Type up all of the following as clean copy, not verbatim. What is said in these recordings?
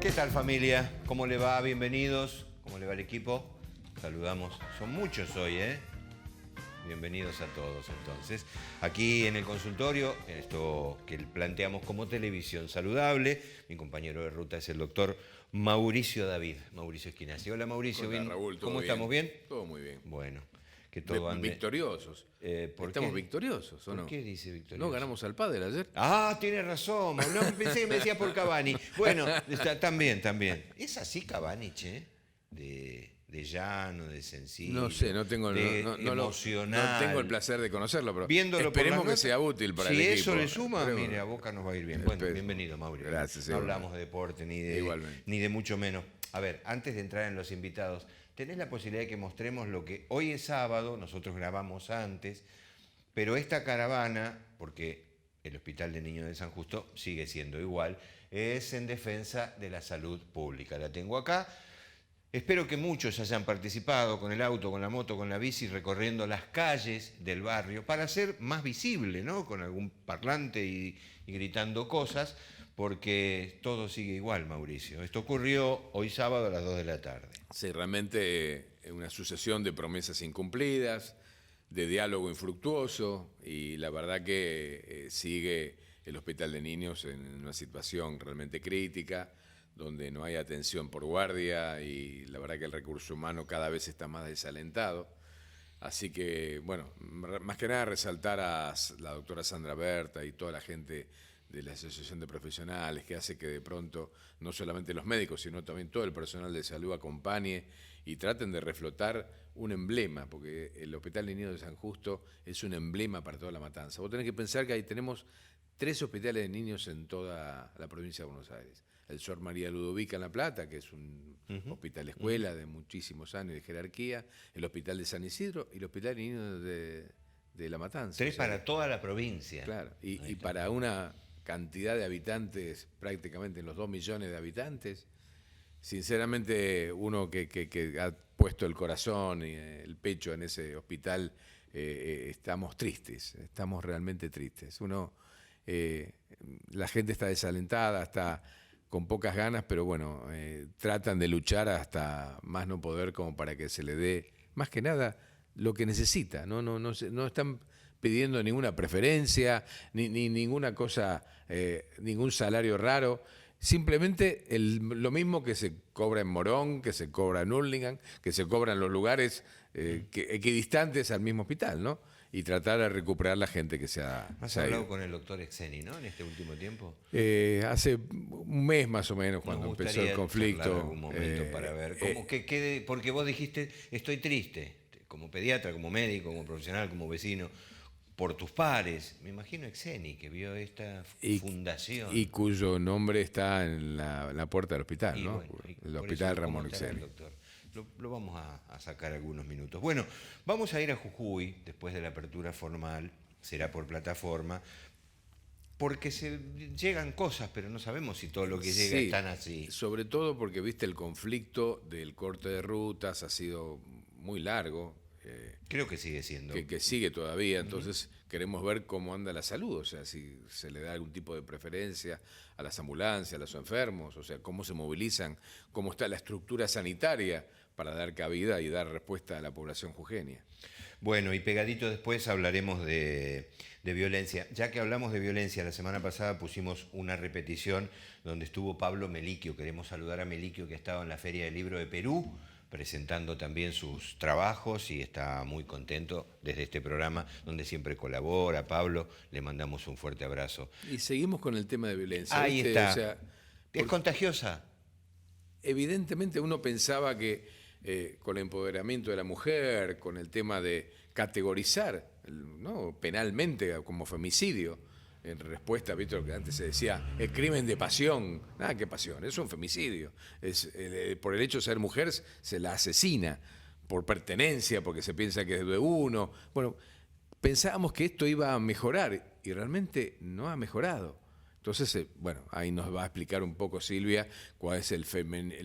¿Qué tal, familia? ¿Cómo le va? Bienvenidos. ¿Cómo le va el equipo? Saludamos. Son muchos hoy, ¿eh? Bienvenidos a todos, entonces. Aquí en el consultorio, esto que planteamos como televisión saludable, mi compañero de ruta es el doctor Mauricio David, Mauricio Esquinacci. Hola, Mauricio. Hola, Raúl, ¿Cómo estamos? ¿Bien? Todo muy bien. Bueno, que todo ande... Victoriosos. Estamos victoriosos, ¿o no? ¿Por qué dice victorioso? ¿No ganamos al pádel ayer? Ah, tiene razón. No, pensé que me decía por Cavani. Bueno, también. ¿Es así Cavani, che? De llano, de sencillo. No sé, no tengo, emocional. no tengo el placer de conocerlo, pero viéndolo esperemos que sea útil para el equipo. Si eso le suma, mire, a Boca nos va a ir bien. Bueno, bienvenido, Mauricio. Gracias. No hablamos de deporte ni de mucho menos. A ver, antes de entrar en los invitados, tenés la posibilidad de que mostremos lo que hoy es sábado, nosotros grabamos antes, pero esta caravana, porque el Hospital de Niños de San Justo sigue siendo igual, es en defensa de la salud pública. La tengo acá. Espero que muchos hayan participado con el auto, con la moto, con la bici, recorriendo las calles del barrio para ser más visible, ¿no? Con algún parlante y gritando cosas, porque todo sigue igual, Mauricio. Esto ocurrió hoy sábado a las 2 de la tarde. Sí, realmente una sucesión de promesas incumplidas, de diálogo infructuoso, y la verdad que sigue el Hospital de Niños en una situación realmente crítica, donde no hay atención por guardia y la verdad que el recurso humano cada vez está más desalentado. Así que, bueno, más que nada resaltar a la doctora Sandra Berta y toda la gente de la Asociación de Profesionales que hace que de pronto no solamente los médicos, sino también todo el personal de salud acompañe y traten de reflotar un emblema, porque el Hospital de Niños de San Justo es un emblema para toda La Matanza. Vos tenés que pensar que ahí tenemos 3 hospitales de niños en toda la provincia de Buenos Aires. El Sor María Ludovica en La Plata, que es un hospital escuela de muchísimos años de jerarquía, el Hospital de San Isidro y el Hospital de Niños de La Matanza. 3 para toda la provincia. Claro, y para una cantidad de habitantes, prácticamente en los 2 millones de habitantes, sinceramente uno que ha puesto el corazón y el pecho en ese hospital, estamos tristes, estamos realmente tristes. La gente está desalentada, está con pocas ganas, pero bueno, tratan de luchar hasta más no poder como para que se le dé, más que nada, lo que necesita. No están pidiendo ninguna preferencia, ni ninguna cosa, ningún salario raro. Simplemente lo mismo que se cobra en Morón, que se cobra en Hurlingham, que se cobra en los lugares equidistantes al mismo hospital, ¿no? Y tratar de recuperar la gente que se ha... ¿Has hablado con el doctor Exeni, ¿no? En este último tiempo. Hace un mes más o menos, cuando empezó el conflicto. En algún momento para ver porque vos dijiste, estoy triste, como pediatra, como médico, como profesional, como vecino, por tus pares. Me imagino Exeni, que vio esta fundación. Y cuyo nombre está en la puerta del hospital, ¿no? Bueno, el Hospital Ramón Exeni. Lo vamos a sacar algunos minutos. Bueno, vamos a ir a Jujuy después de la apertura formal, será por plataforma, porque llegan cosas, pero no sabemos si todo lo que llega es tan así. Sobre todo porque, viste, el conflicto del corte de rutas ha sido muy largo. Creo que sigue siendo. Que sigue todavía, entonces queremos ver cómo anda la salud, o sea, si se le da algún tipo de preferencia a las ambulancias, a los enfermos, o sea, cómo se movilizan, cómo está la estructura sanitaria para dar cabida y dar respuesta a la población jujeña. Bueno, y pegadito después hablaremos de violencia. Ya que hablamos de violencia, la semana pasada pusimos una repetición donde estuvo Pablo Meliquio. Queremos saludar a Meliquio, que ha estado en la Feria del Libro de Perú, presentando también sus trabajos, y está muy contento desde este programa, donde siempre colabora. Pablo, le mandamos un fuerte abrazo. Y seguimos con el tema de violencia. Ahí está. O sea, ¿es contagiosa? Evidentemente uno pensaba que con el empoderamiento de la mujer, con el tema de categorizar, ¿no?, penalmente como femicidio, en respuesta, ¿viste lo que antes se decía? El crimen de pasión. Nada, ¿qué pasión? Es un femicidio. Por el hecho de ser mujer se la asesina, por pertenencia, porque se piensa que es de uno. Bueno, pensábamos que esto iba a mejorar y realmente no ha mejorado. Entonces, bueno, ahí nos va a explicar un poco Silvia cuál es el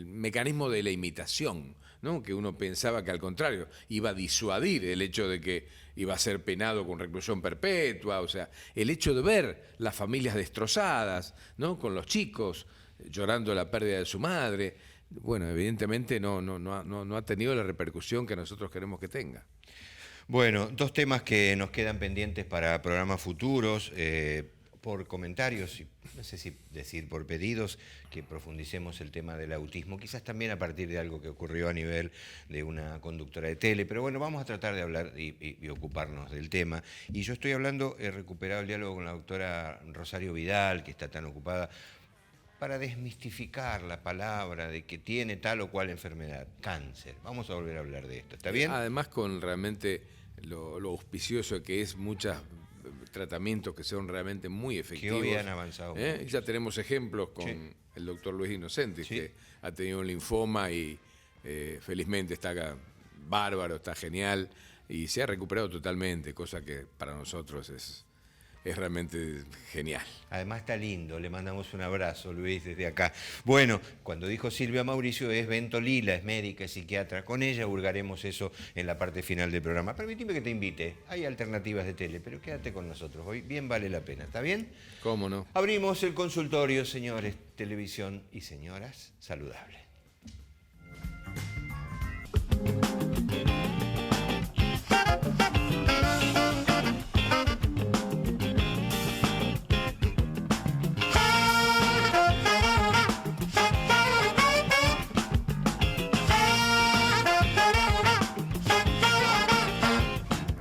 mecanismo de la imitación, ¿no? Que uno pensaba que al contrario iba a disuadir el hecho de que iba a ser penado con reclusión perpetua, o sea, el hecho de ver las familias destrozadas, ¿no?, con los chicos, llorando la pérdida de su madre. Bueno, evidentemente no ha tenido la repercusión que nosotros queremos que tenga. Bueno, dos temas que nos quedan pendientes para programas futuros, por comentarios, no sé si decir por pedidos, que profundicemos el tema del autismo, quizás también a partir de algo que ocurrió a nivel de una conductora de tele, pero bueno, vamos a tratar de hablar y ocuparnos del tema. Y yo estoy hablando, he recuperado el diálogo con la doctora Rosario Vidal, que está tan ocupada, para desmistificar la palabra de que tiene tal o cual enfermedad, cáncer. Vamos a volver a hablar de esto, ¿está bien? Además, con realmente lo auspicioso que es muchos tratamientos que son realmente muy efectivos. Que hoy han avanzado mucho. Ya tenemos ejemplos con el doctor Luis Inocentes, que ha tenido un linfoma y felizmente está acá, bárbaro, está genial, y se ha recuperado totalmente, cosa que para nosotros es realmente genial. Además está lindo, le mandamos un abrazo, Luis, desde acá. Bueno, cuando dijo Silvia Mauricio es Ventolila, es médica, es psiquiatra. Con ella hurgaremos eso en la parte final del programa. Permitime que te invite, hay alternativas de tele, pero quédate con nosotros, hoy bien vale la pena, ¿está bien? ¿Cómo no? Abrimos el consultorio, señores, televisión y señoras, saludable.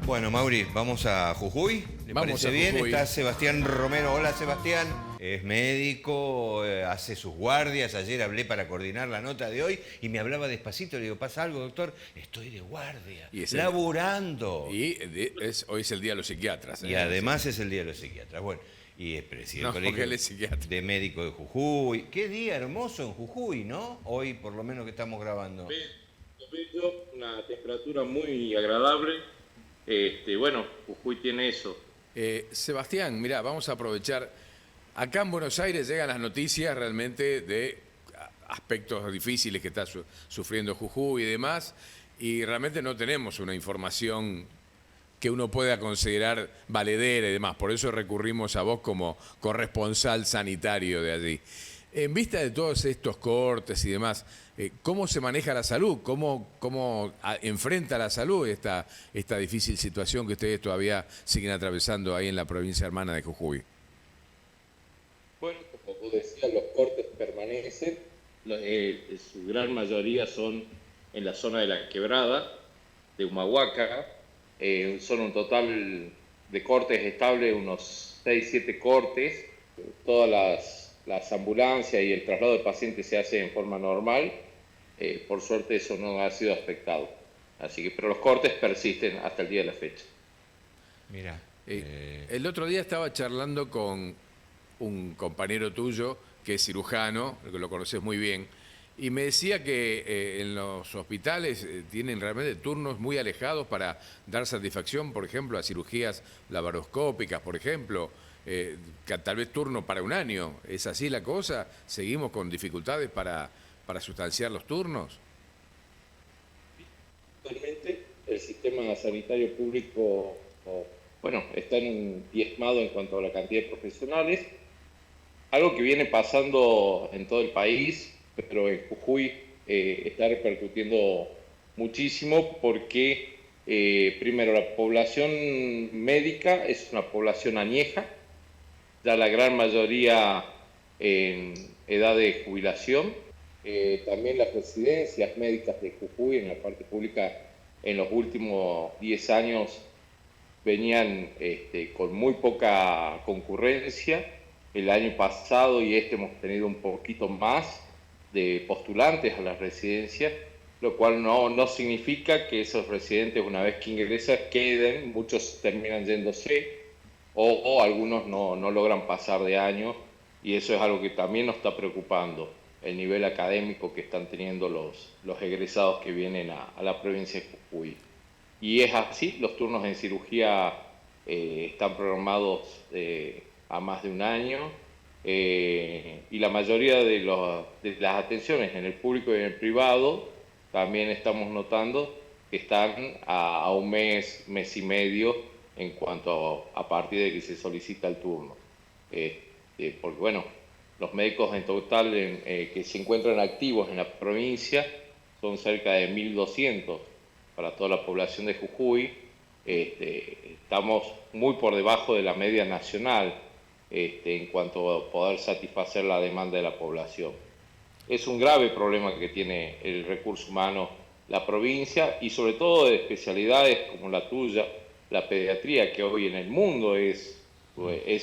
Bueno, Mauri, vamos a Jujuy. ¿Le parece bien? Está Sebastián Romero. Hola, Sebastián. Es médico, hace sus guardias. Ayer hablé para coordinar la nota de hoy y me hablaba despacito. Le digo, ¿pasa algo, doctor? Estoy de guardia, laburando. Y hoy es el Día de los Psiquiatras. Y además es el Día de los Psiquiatras. Bueno, y es presidente del Colegio de Médicos de Jujuy. Qué día hermoso en Jujuy, ¿no? Hoy, por lo menos que estamos grabando. Bello, una temperatura muy agradable. Bueno, Jujuy tiene eso. Sebastián, mira, vamos a aprovechar. Acá en Buenos Aires llegan las noticias realmente de aspectos difíciles que está sufriendo Jujuy y demás, y realmente no tenemos una información que uno pueda considerar valedera y demás. Por eso recurrimos a vos como corresponsal sanitario de allí. En vista de todos estos cortes y demás, ¿cómo se maneja la salud? ¿Cómo enfrenta la salud esta difícil situación que ustedes todavía siguen atravesando ahí en la provincia hermana de Jujuy? Bueno, como tú decías, los cortes permanecen. Su gran mayoría son en la zona de la Quebrada, de Humahuaca. Son un total de cortes estables, unos 6-7 cortes. Todas las ambulancias y el traslado de pacientes se hace en forma normal. Por suerte eso no ha sido afectado. Así que, pero los cortes persisten hasta el día de la fecha. Mira, el otro día estaba charlando con un compañero tuyo que es cirujano, que lo conoces muy bien, y me decía que en los hospitales tienen realmente turnos muy alejados para dar satisfacción, por ejemplo, a cirugías laparoscópicas, por ejemplo, que tal vez turno para un año. ¿Es así la cosa? ¿Seguimos con dificultades para sustanciar los turnos? Actualmente el sistema sanitario público, está diezmado en cuanto a la cantidad de profesionales, algo que viene pasando en todo el país, pero en Jujuy está repercutiendo muchísimo porque primero la población médica es una población añeja, ya la gran mayoría en edad de jubilación. También las residencias médicas de Jujuy en la parte pública en los últimos 10 años venían con muy poca concurrencia. El año pasado y hemos tenido un poquito más de postulantes a las residencias, lo cual no significa que esos residentes una vez que ingresan queden, muchos terminan yéndose o algunos no logran pasar de año, y eso es algo que también nos está preocupando, el nivel académico que están teniendo los egresados que vienen a la provincia de Jujuy. Y es así, los turnos en cirugía están programados a más de un año, y la mayoría de las atenciones en el público y en el privado también estamos notando que están a un mes y medio a partir de que se solicita el turno. Porque bueno, Los médicos en total que se encuentran activos en la provincia son cerca de 1.200 para toda la población de Jujuy. Estamos muy por debajo de la media nacional en cuanto a poder satisfacer la demanda de la población. Es un grave problema que tiene el recurso humano la provincia, y sobre todo de especialidades como la tuya, la pediatría, que hoy en el mundo es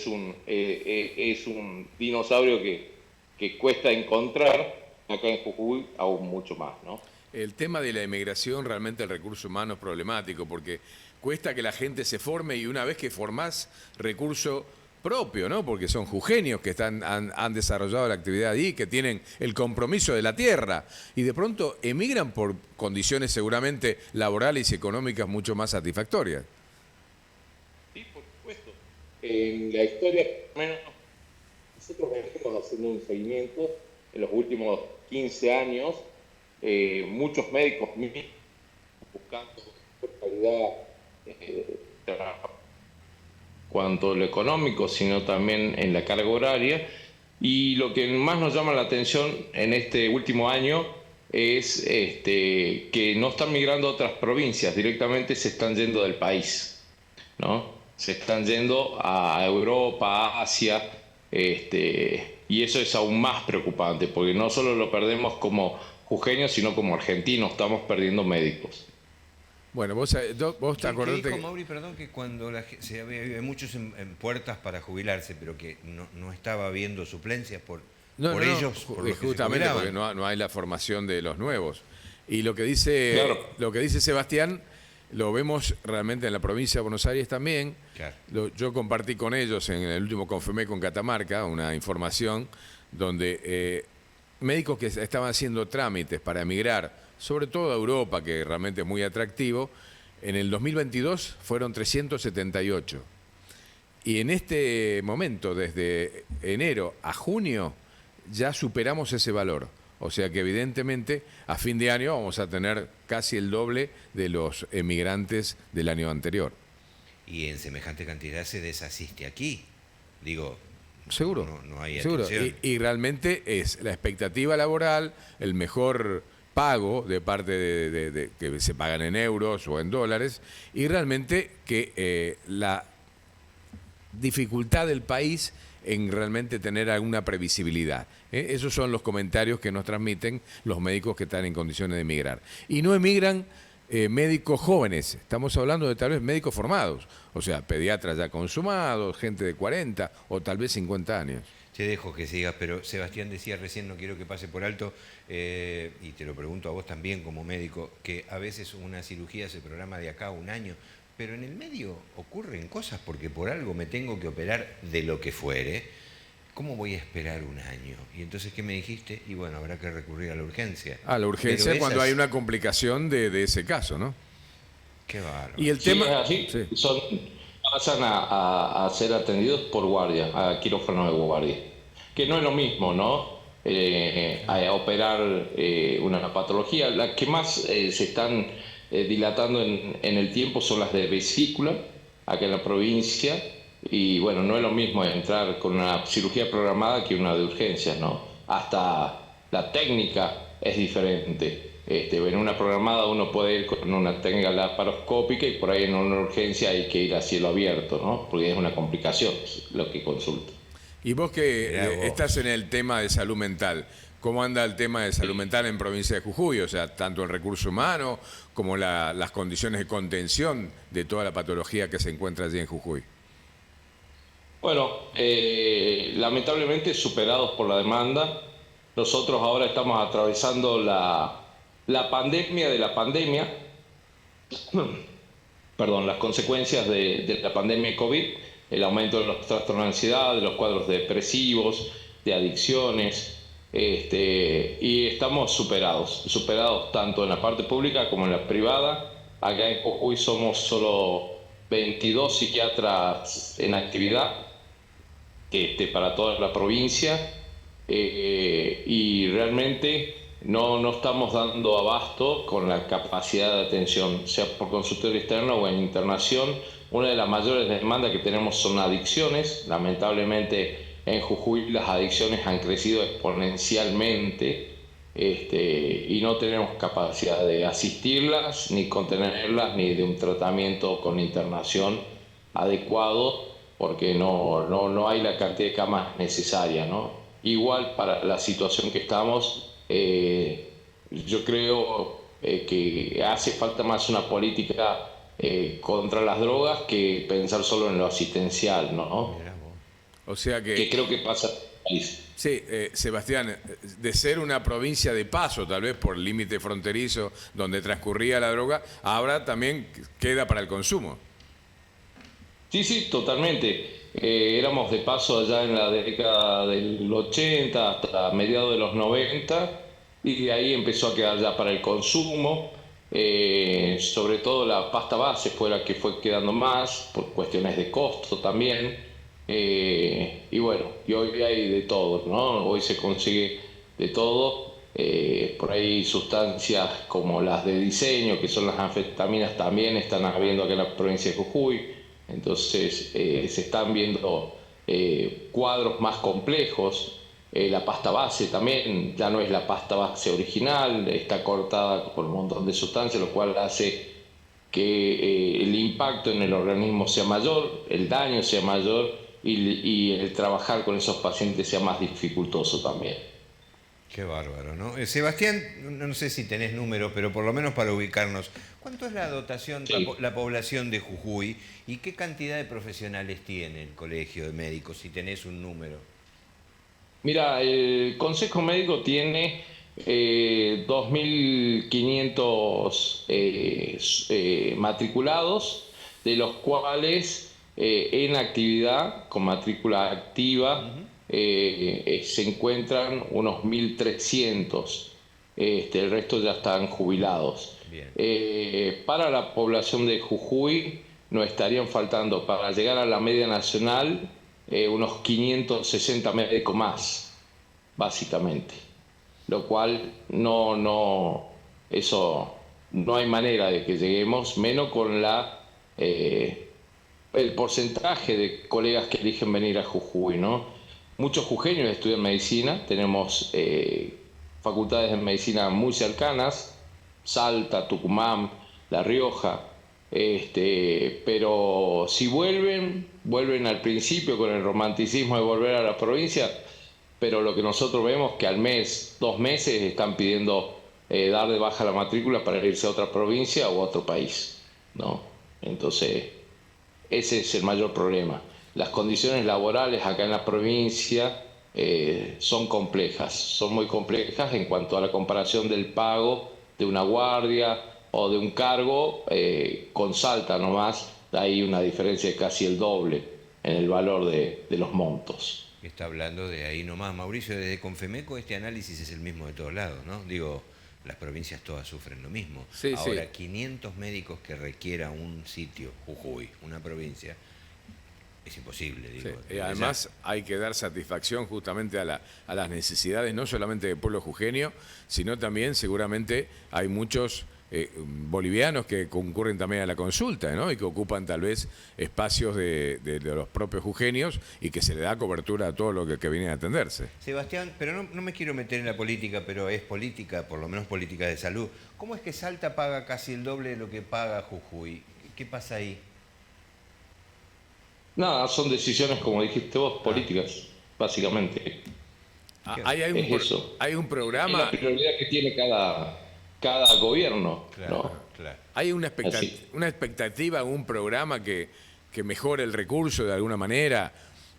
un dinosaurio que cuesta encontrar. Acá en Jujuy aún mucho más, ¿no? El tema de la emigración, realmente el recurso humano es problemático, porque cuesta que la gente se forme, y una vez que formás recurso propio, ¿no? Porque son jujeños que han desarrollado la actividad ahí, que tienen el compromiso de la tierra, y de pronto emigran por condiciones seguramente laborales y económicas mucho más satisfactorias. Sí, por supuesto. En la historia, nosotros venimos haciendo un seguimiento en los últimos 15 años, muchos médicos buscando calidad cuanto a lo económico, sino también en la carga horaria. Y lo que más nos llama la atención en este último año es que no están migrando a otras provincias, directamente se están yendo del país, ¿no? Se están yendo a Europa, a Asia, y eso es aún más preocupante, porque no solo lo perdemos como jujeños, sino como argentinos, estamos perdiendo médicos. Bueno, vos te acordás que dijo Mauri, perdón, que cuando se había muchos en puertas para jubilarse, pero que no estaba habiendo suplencias por ellos, por los justamente que porque no hay la formación de los nuevos. Y lo que dice Sebastián, lo vemos realmente en la provincia de Buenos Aires también. Claro. Yo compartí con ellos en el último Confemeco en Catamarca una información donde médicos que estaban haciendo trámites para emigrar, sobre todo a Europa, que realmente es muy atractivo, en el 2022 fueron 378. Y en este momento, desde enero a junio, ya superamos ese valor. O sea que evidentemente a fin de año vamos a tener casi el doble de los emigrantes del año anterior. Y en semejante cantidad se desasiste aquí. Digo, seguro. No hay seguro. Y realmente es la expectativa laboral, el mejor pago de parte de que se pagan en euros o en dólares, y realmente que la dificultad del país en realmente tener alguna previsibilidad. Esos son los comentarios que nos transmiten los médicos que están en condiciones de emigrar. Y no emigran médicos jóvenes, estamos hablando de tal vez médicos formados, o sea, pediatras ya consumados, gente de 40 o tal vez 50 años. Te dejo que sigas, pero Sebastián decía recién, no quiero que pase por alto, y te lo pregunto a vos también como médico, que a veces una cirugía se programa de acá a un año, pero en el medio ocurren cosas, porque por algo me tengo que operar de lo que fuere. ¿Cómo voy a esperar un año? Y entonces, ¿qué me dijiste? Y bueno, habrá que recurrir a la urgencia. A la urgencia cuando hay una complicación de ese caso, ¿no? Qué bárbaro. Y el tema... Sí. Pasan a ser atendidos por guardia, a quirófano de guardia. Que no es lo mismo, ¿no? A operar una patología. Las que más se están dilatando en el tiempo son las de vesícula, acá en la provincia. Y bueno, no es lo mismo entrar con una cirugía programada que una de urgencias, ¿no? Hasta la técnica es diferente. En una programada uno puede ir con una técnica laparoscópica y por ahí en una urgencia hay que ir a cielo abierto, ¿no? Porque es una complicación lo que consulta. Y vos que estás en el tema de salud mental, ¿cómo anda el tema de salud mental en provincia de Jujuy? O sea, tanto el recurso humano como las condiciones de contención de toda la patología que se encuentra allí en Jujuy. Bueno, lamentablemente superados por la demanda. Nosotros ahora estamos atravesando la pandemia de la pandemia, las consecuencias de la pandemia de COVID, el aumento de los trastornos de ansiedad, de los cuadros depresivos, de adicciones, y estamos superados tanto en la parte pública como en la privada. Acá en Jujuy somos solo 22 psiquiatras en actividad para toda la provincia, y realmente no estamos dando abasto con la capacidad de atención, sea por consultorio externo o en internación. Una de las mayores demandas que tenemos son adicciones. Lamentablemente en Jujuy las adicciones han crecido exponencialmente, y no tenemos capacidad de asistirlas, ni contenerlas, ni de un tratamiento con internación adecuado, porque no hay la cantidad de camas necesaria, ¿no? Igual para la situación que estamos, yo creo que hace falta más una política contra las drogas que pensar solo en lo asistencial, ¿no? O sea que creo que pasa en el país. Sí, Sebastián, de ser una provincia de paso, tal vez por límite fronterizo donde transcurría la droga, ahora también queda para el consumo. Sí, totalmente. Éramos de paso allá en la década del 80 hasta mediados de los 90 y de ahí empezó a quedar ya para el consumo. Sobre todo la pasta base fue la que fue quedando más por cuestiones de costo también. Y bueno, y hoy hay de todo, ¿no? Hoy se consigue de todo. Por ahí sustancias como las de diseño, que son las anfetaminas, también están habiendo acá en la provincia de Jujuy. Entonces se están viendo cuadros más complejos. La pasta base también ya no es la pasta base original, está cortada por un montón de sustancias, lo cual hace que el impacto en el organismo sea mayor, el daño sea mayor y el trabajar con esos pacientes sea más dificultoso también. Qué bárbaro, ¿no? Sebastián, no sé si tenés números, pero por lo menos para ubicarnos, ¿cuánto es la dotación, Sí. la población de Jujuy y qué cantidad de profesionales tiene el colegio de médicos, si tenés un número? Mira, el Consejo Médico tiene 2.500 matriculados, de los cuales en actividad, con matrícula activa, se encuentran unos 1.300. El resto ya están jubilados. Para la población de Jujuy nos estarían faltando, para llegar a la media nacional, unos 560 médicos más, básicamente. Lo cual eso no hay manera de que lleguemos, menos con el porcentaje de colegas que eligen venir a Jujuy, ¿no? Muchos jujeños estudian medicina, tenemos facultades de medicina muy cercanas, Salta, Tucumán, La Rioja, pero si vuelven al principio con el romanticismo de volver a la provincia, pero lo que nosotros vemos que al mes, 2 meses, están pidiendo dar de baja la matrícula para irse a otra provincia o a otro país, ¿no? Entonces, ese es el mayor problema. Las condiciones laborales acá en la provincia son complejas, son muy complejas en cuanto a la comparación del pago de una guardia o de un cargo. Con Salta nomás hay una diferencia de casi el doble en el valor de los montos. Está hablando de ahí nomás. Mauricio, desde Confemeco este análisis es el mismo de todos lados, ¿no? Digo, las provincias todas sufren lo mismo. Sí, ahora, sí. 500 médicos que requiera un sitio, Jujuy, una provincia, es imposible, digo. Sí. Además, hay que dar satisfacción justamente a las necesidades, no solamente del pueblo jujeño, sino también seguramente hay muchos bolivianos que concurren también a la consulta, ¿no? Y que ocupan tal vez espacios de los propios jujeños y que se le da cobertura a todo lo que viene a atenderse. Sebastián, pero no me quiero meter en la política, pero es política, por lo menos política de salud. ¿Cómo es que Salta paga casi el doble de lo que paga Jujuy? ¿Qué pasa ahí? Nada, son decisiones, como dijiste vos, políticas, básicamente. Hay un programa. Es la prioridad que tiene cada gobierno. Claro, ¿no? claro. ¿Hay una expectativa, un programa que mejore el recurso de alguna manera?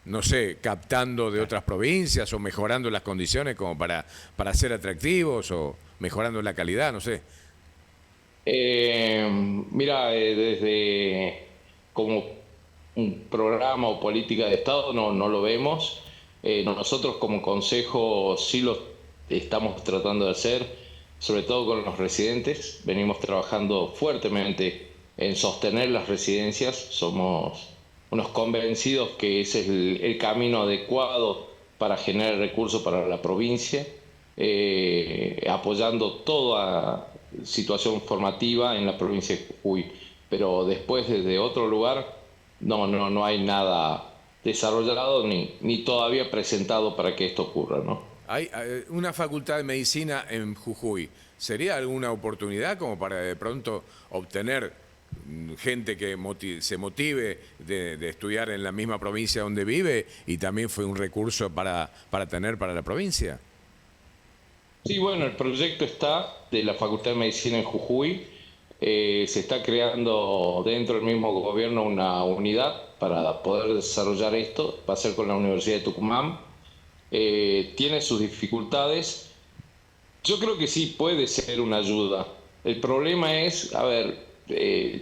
No sé, captando de otras provincias o mejorando las condiciones como para ser atractivos o mejorando la calidad, no sé. Mira, desde como un programa o política de Estado no lo vemos. Nosotros como consejo sí lo estamos tratando de hacer, sobre todo con los residentes. Venimos trabajando fuertemente en sostener las residencias. Somos unos convencidos que ese es el camino adecuado para generar recursos para la provincia, apoyando toda situación formativa en la provincia de Jujuy. Pero después, desde otro lugar, no hay nada desarrollado ni todavía presentado para que esto ocurra, ¿no? Hay una facultad de medicina en Jujuy. ¿Sería alguna oportunidad como para de pronto obtener gente que se motive de estudiar en la misma provincia donde vive y también fue un recurso para tener para la provincia? Sí, bueno, el proyecto está de la Facultad de Medicina en Jujuy. Se está creando dentro del mismo gobierno una unidad para poder desarrollar esto. Va a ser con la Universidad de Tucumán. Tiene sus dificultades. Yo creo que sí puede ser una ayuda. El problema es, a ver,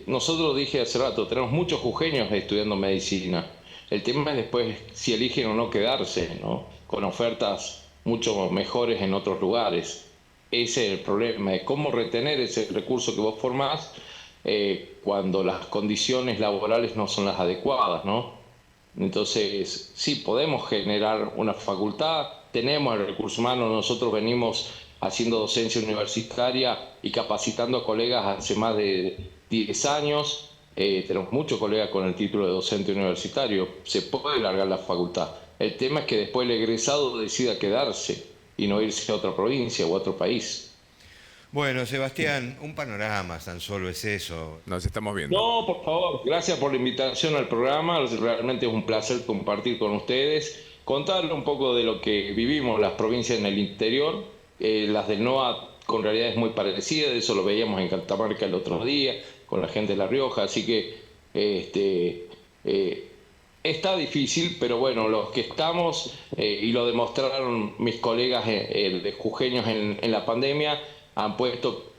nosotros dije hace rato, tenemos muchos jujeños estudiando medicina. El tema es después si eligen o no quedarse, ¿no? Con ofertas mucho mejores en otros lugares. Ese es el problema, de cómo retener ese recurso que vos formás cuando las condiciones laborales no son las adecuadas, ¿no? Entonces, sí, podemos generar una facultad, tenemos el recurso humano, nosotros venimos haciendo docencia universitaria y capacitando a colegas hace más de 10 años. Tenemos muchos colegas con el título de docente universitario, se puede largar la facultad. El tema es que después el egresado decida quedarse y no irse a otra provincia o a otro país. Bueno, Sebastián, un panorama, tan solo es eso. Nos estamos viendo. No, por favor, gracias por la invitación al programa, realmente es un placer compartir con ustedes, contarle un poco de lo que vivimos las provincias en el interior, las del NOA con realidades muy parecidas, eso lo veíamos en Catamarca el otro día, con la gente de La Rioja, así que está difícil, pero bueno, los que estamos, y lo demostraron mis colegas de jujeños en la pandemia, han puesto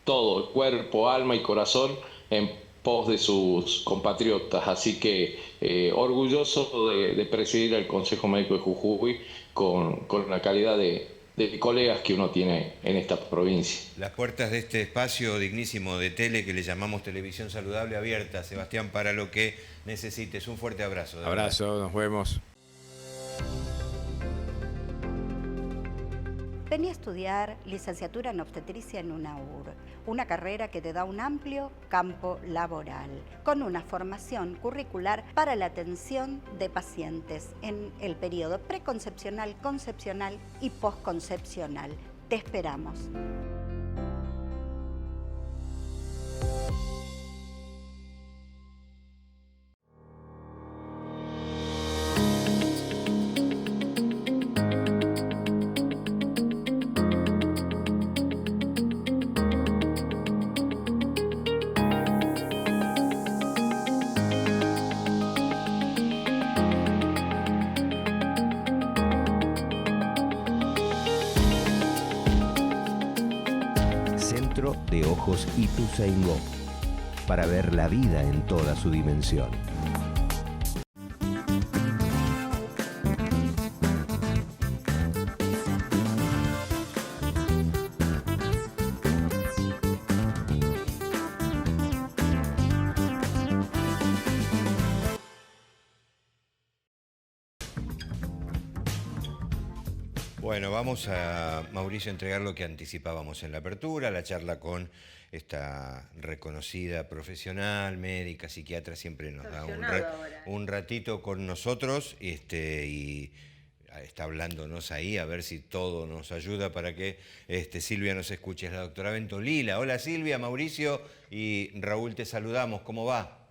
todo, el cuerpo, alma y corazón en pos de sus compatriotas. Así que orgulloso de presidir el Consejo Médico de Jujuy con la calidad de colegas que uno tiene en esta provincia. Las puertas de este espacio dignísimo de tele que le llamamos Televisión Saludable abiertas, Sebastián, para lo que necesites. Un fuerte abrazo. Abrazo, nos vemos. Vení a estudiar licenciatura en obstetricia en UNAUR, una carrera que te da un amplio campo laboral, con una formación curricular para la atención de pacientes en el periodo preconcepcional, concepcional y posconcepcional. Te esperamos. De Ojos Ituzaingó, para ver la vida en toda su dimensión. Bueno, vamos a, Mauricio, entregar lo que anticipábamos en la apertura, la charla con esta reconocida profesional, médica, psiquiatra, siempre nos da un ratito con nosotros y está hablándonos ahí, a ver si todo nos ayuda para que Silvia nos escuche. Es la doctora Ventolila. Hola Silvia, Mauricio y Raúl, te saludamos. ¿Cómo va?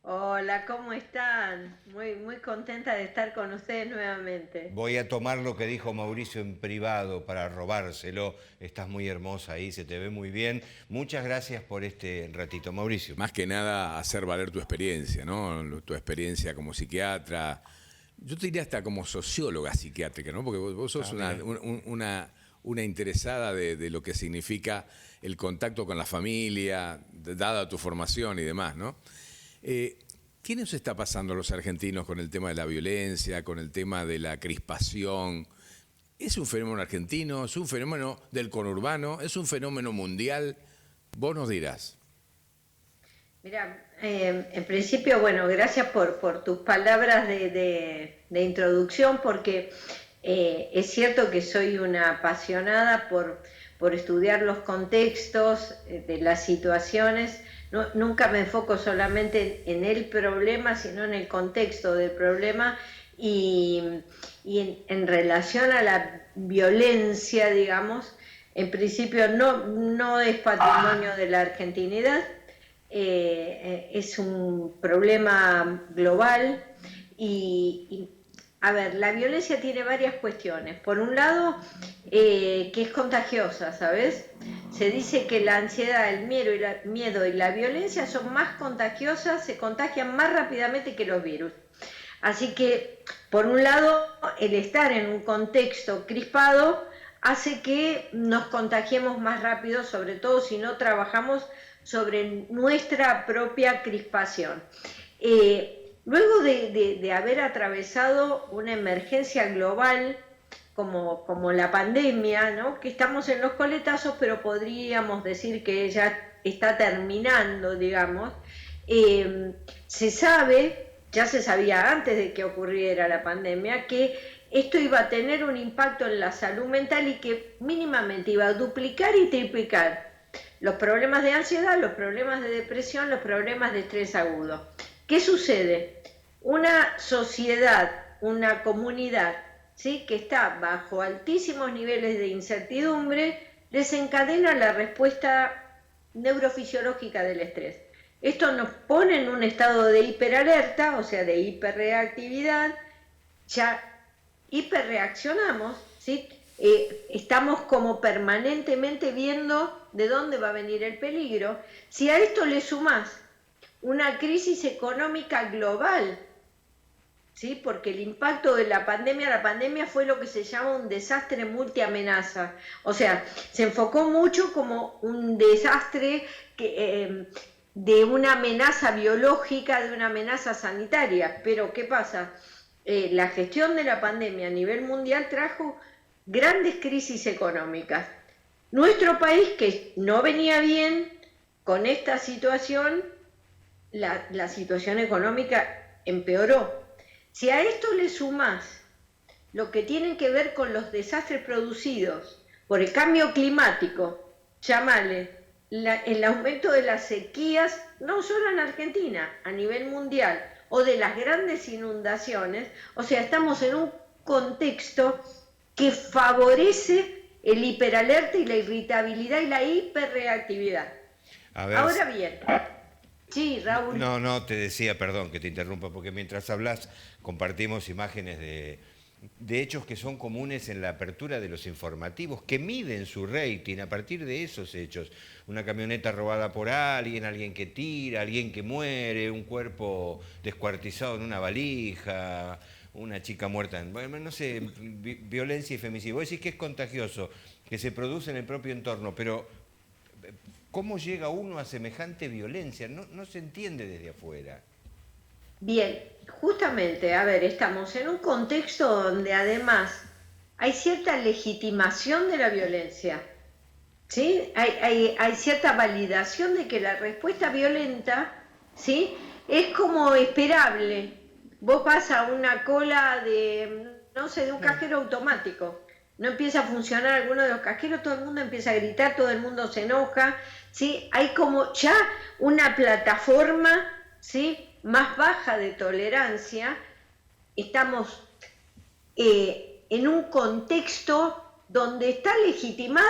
Hola, ¿cómo están? Muy contenta de estar con ustedes nuevamente. Voy a tomar lo que dijo Mauricio en privado para robárselo. Estás muy hermosa ahí, se te ve muy bien. Muchas gracias por este ratito, Mauricio. Más que nada, hacer valer tu experiencia, ¿no? Tu experiencia como psiquiatra. Yo te diría hasta como socióloga psiquiátrica, ¿no? Porque vos sos una interesada de lo que significa el contacto con la familia, dada tu formación y demás, ¿no? ¿Qué nos está pasando a los argentinos con el tema de la violencia, con el tema de la crispación? ¿Es un fenómeno argentino? ¿Es un fenómeno del conurbano? ¿Es un fenómeno mundial? Vos nos dirás. Mira, en principio, bueno, gracias por tus palabras de introducción, porque es cierto que soy una apasionada por estudiar los contextos de las situaciones nunca me enfoco solamente en el problema, sino en el contexto del problema y en relación a la violencia, digamos, en principio no es patrimonio de la argentinidad, es un problema global y a ver, la violencia tiene varias cuestiones. Por un lado, que es contagiosa, ¿sabes? Se dice que la ansiedad, el miedo y la violencia son más contagiosas, se contagian más rápidamente que los virus. Así que, por un lado, el estar en un contexto crispado hace que nos contagiemos más rápido, sobre todo si no trabajamos sobre nuestra propia crispación. Luego de haber atravesado una emergencia global como la pandemia, ¿no? Que estamos en los coletazos, pero podríamos decir que ya está terminando, digamos, se sabe, ya se sabía antes de que ocurriera la pandemia, que esto iba a tener un impacto en la salud mental y que mínimamente iba a duplicar y triplicar los problemas de ansiedad, los problemas de depresión, los problemas de estrés agudo. ¿Qué sucede? Una sociedad, una comunidad, ¿sí?, que está bajo altísimos niveles de incertidumbre, desencadena la respuesta neurofisiológica del estrés. Esto nos pone en un estado de hiperalerta, o sea, de hiperreactividad, ya hiperreaccionamos, ¿sí? Estamos como permanentemente viendo de dónde va a venir el peligro. Si a esto le sumás una crisis económica global, ¿sí?, porque el impacto de la pandemia fue lo que se llama un desastre multiamenaza, o sea, se enfocó mucho como un desastre de una amenaza biológica, de una amenaza sanitaria, pero ¿qué pasa? La gestión de la pandemia a nivel mundial trajo grandes crisis económicas. Nuestro país, que no venía bien con esta situación, la situación económica empeoró. Si a esto le sumás lo que tiene que ver con los desastres producidos por el cambio climático, llámale el aumento de las sequías, no solo en Argentina, a nivel mundial, o de las grandes inundaciones, o sea, estamos en un contexto que favorece el hiperalerta y la irritabilidad y la hiperreactividad. Ahora bien, sí, Raúl. No, te decía, perdón que te interrumpa, porque mientras hablas compartimos imágenes de hechos que son comunes en la apertura de los informativos, que miden su rating a partir de esos hechos. Una camioneta robada por alguien que tira, alguien que muere, un cuerpo descuartizado en una valija, una chica muerta en, bueno, no sé, violencia y femicidio. Vos decís que es contagioso, que se produce en el propio entorno, pero ¿cómo llega uno a semejante violencia? No se entiende desde afuera. Bien, justamente, a ver, estamos en un contexto donde además hay cierta legitimación de la violencia, ¿sí? Hay cierta validación de que la respuesta violenta, ¿sí?, es como esperable. Vos vas a una cola de, no sé, de un cajero automático, no empieza a funcionar alguno de los cajeros, todo el mundo empieza a gritar, todo el mundo se enoja, ¿sí? Hay como ya una plataforma, ¿sí?, más baja de tolerancia. Estamos en un contexto donde está legitimado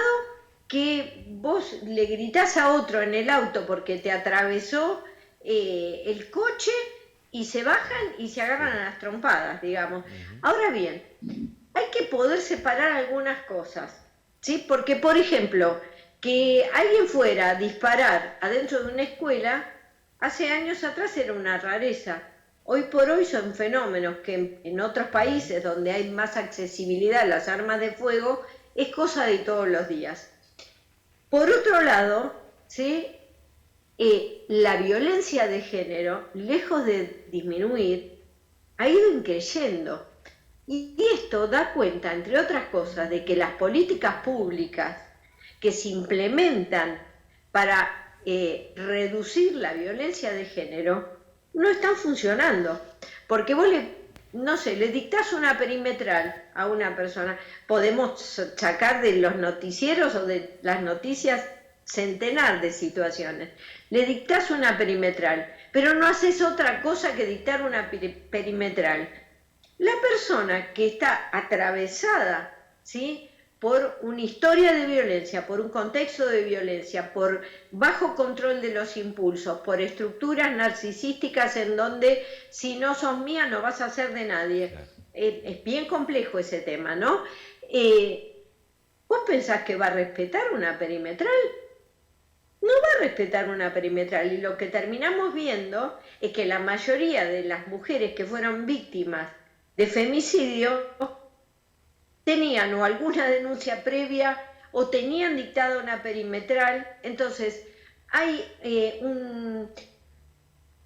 que vos le gritás a otro en el auto porque te atravesó el coche y se bajan y se agarran a las trompadas, digamos. Ahora bien, hay que poder separar algunas cosas, ¿sí? Porque, por ejemplo, que alguien fuera a disparar adentro de una escuela, hace años atrás era una rareza. Hoy por hoy son fenómenos que en otros países donde hay más accesibilidad a las armas de fuego es cosa de todos los días. Por otro lado, ¿sí?, la violencia de género, lejos de disminuir, ha ido increyendo. Y esto da cuenta, entre otras cosas, de que las políticas públicas que se implementan para reducir la violencia de género no están funcionando, porque vos le dictás una perimetral a una persona. Podemos sacar de los noticieros o de las noticias centenar de situaciones. Le dictás una perimetral, pero no haces otra cosa que dictar una perimetral. La persona que está atravesada, ¿sí?, por una historia de violencia, por un contexto de violencia, por bajo control de los impulsos, por estructuras narcisísticas en donde si no sos mía no vas a ser de nadie. Es bien complejo ese tema, ¿no? ¿Vos pensás que va a respetar una perimetral? No va a respetar una perimetral, y lo que terminamos viendo es que la mayoría de las mujeres que fueron víctimas de femicidio tenían o alguna denuncia previa o tenían dictada una perimetral. Entonces hay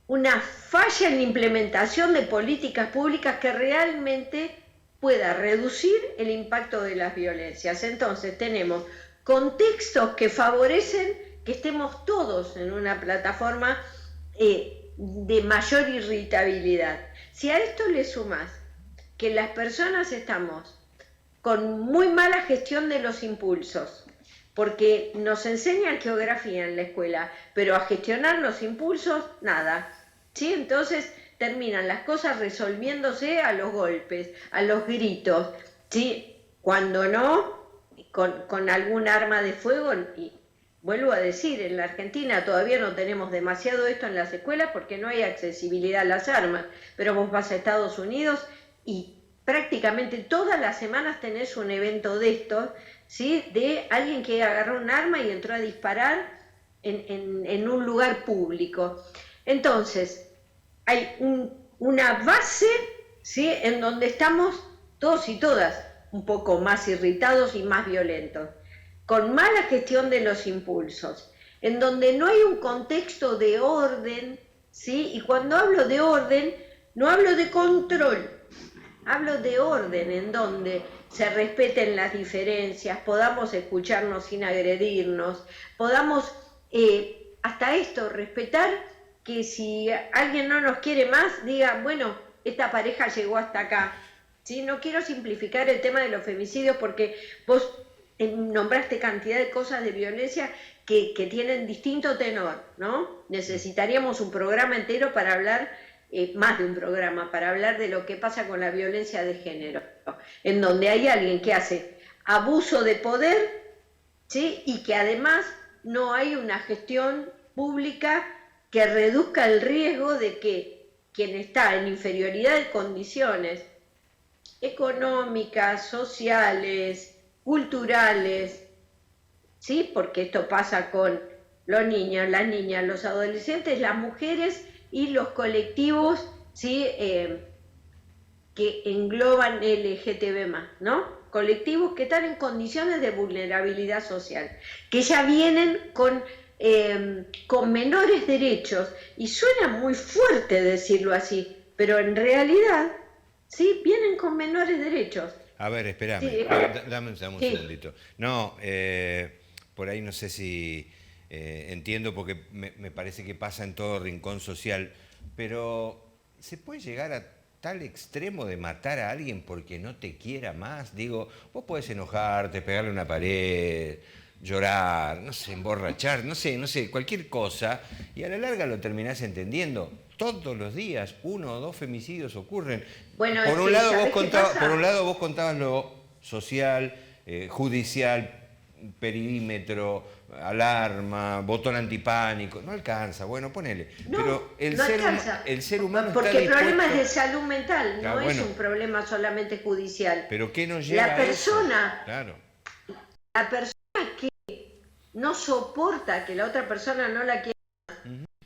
una falla en la implementación de políticas públicas que realmente pueda reducir el impacto de las violencias. Entonces tenemos contextos que favorecen que estemos todos en una plataforma de mayor irritabilidad. Si a esto le sumás que las personas estamos con muy mala gestión de los impulsos, porque nos enseñan geografía en la escuela, pero a gestionar los impulsos, nada, ¿sí? Entonces terminan las cosas resolviéndose a los golpes, a los gritos, ¿sí? Cuando no, con algún arma de fuego. Y vuelvo a decir, en la Argentina todavía no tenemos demasiado esto en las escuelas porque no hay accesibilidad a las armas, pero vos vas a Estados Unidos y prácticamente todas las semanas tenés un evento de estos, ¿sí?, de alguien que agarró un arma y entró a disparar en un lugar público. Entonces, hay una base, ¿sí?, en donde estamos todos y todas un poco más irritados y más violentos, con mala gestión de los impulsos, en donde no hay un contexto de orden, ¿sí? Y cuando hablo de orden, no hablo de control, hablo de orden en donde se respeten las diferencias, podamos escucharnos sin agredirnos, podamos, hasta esto, respetar que si alguien no nos quiere más, diga, bueno, esta pareja llegó hasta acá. ¿Sí? No quiero simplificar el tema de los femicidios porque vos nombraste cantidad de cosas de violencia que tienen distinto tenor, ¿no? Necesitaríamos un programa entero para hablar, más de un programa, para hablar de lo que pasa con la violencia de género, en donde hay alguien que hace abuso de poder, ¿sí?, y que además no hay una gestión pública que reduzca el riesgo de que quien está en inferioridad de condiciones económicas, sociales, culturales, ¿sí?, porque esto pasa con los niños, las niñas, los adolescentes, las mujeres y los colectivos, ¿sí?, que engloban LGTB+, ¿no? Colectivos que están en condiciones de vulnerabilidad social, que ya vienen con menores derechos, y suena muy fuerte decirlo así, pero en realidad, sí, vienen con menores derechos. A ver, espérame, Sí, dame un segundito. No, por ahí no sé si entiendo, porque me parece que pasa en todo rincón social, pero ¿se puede llegar a tal extremo de matar a alguien porque no te quiera más? Digo, vos podés enojarte, pegarle una pared, llorar, no sé, emborrachar, no sé, cualquier cosa, y a la larga lo terminás entendiendo. Todos los días 1 o 2 femicidios ocurren. Bueno, por un lado vos contabas lo social, judicial, perímetro, alarma, botón antipánico, no alcanza, bueno, ponele. No, pero el ser humano porque está el problema dispuesto... es de salud mental, no bueno, es un problema solamente judicial. Pero ¿qué nos lleva la persona, a eso? Claro. La persona que no soporta que la otra persona no la quiera,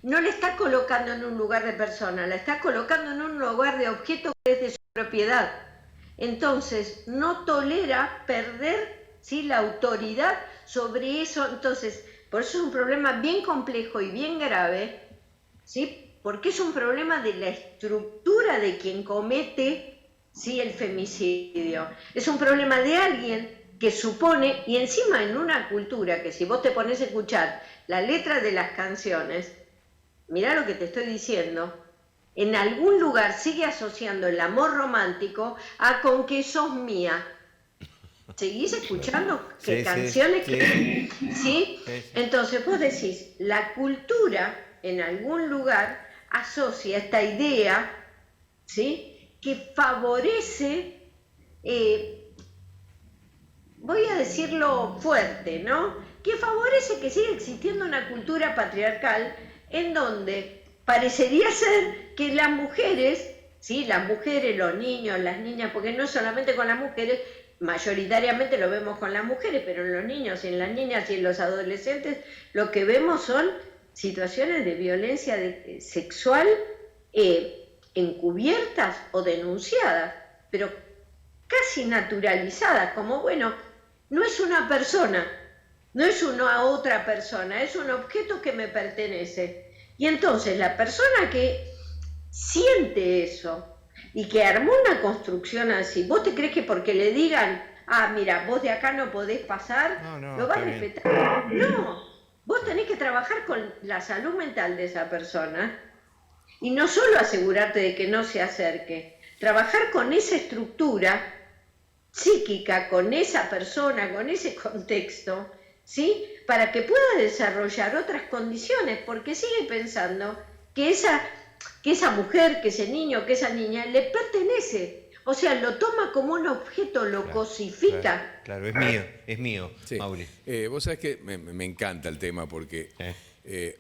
no le está colocando en un lugar de persona, la está colocando en un lugar de objeto que es de su propiedad. Entonces, no tolera perder, ¿sí?, la autoridad sobre eso. Entonces, por eso es un problema bien complejo y bien grave, ¿sí?, porque es un problema de la estructura de quien comete, ¿sí?, el femicidio. Es un problema de alguien que supone, y encima en una cultura que si vos te pones a escuchar la letra de las canciones, mirá lo que te estoy diciendo, en algún lugar sigue asociando el amor romántico a con que sos mía. ¿Seguís escuchando Sí, canciones sí, que... sí. ¿Sí? Sí, sí. Entonces vos decís, la cultura en algún lugar asocia esta idea, ¿sí?, que favorece, voy a decirlo fuerte, ¿no?, que favorece que siga existiendo una cultura patriarcal en donde parecería ser que las mujeres, ¿sí?, las mujeres, los niños, las niñas, porque no solamente con las mujeres, mayoritariamente lo vemos con las mujeres, pero en los niños y en las niñas y en los adolescentes lo que vemos son situaciones de violencia sexual encubiertas o denunciadas, pero casi naturalizadas, como bueno, no es una persona, no es una otra persona, es un objeto que me pertenece. Y entonces la persona que siente eso y que armó una construcción así, ¿vos te crees que porque le digan, ah, mira, vos de acá no podés pasar, lo va a respetar? No, vos tenés que trabajar con la salud mental de esa persona y no solo asegurarte de que no se acerque, trabajar con esa estructura psíquica, con esa persona, con ese contexto, ¿sí?, para que pueda desarrollar otras condiciones, porque sigue pensando que esa mujer, que ese niño, que esa niña le pertenece. O sea, lo toma como un objeto, lo cosifica. Claro, es mío, Sí. Mauri. Vos sabés que me encanta el tema porque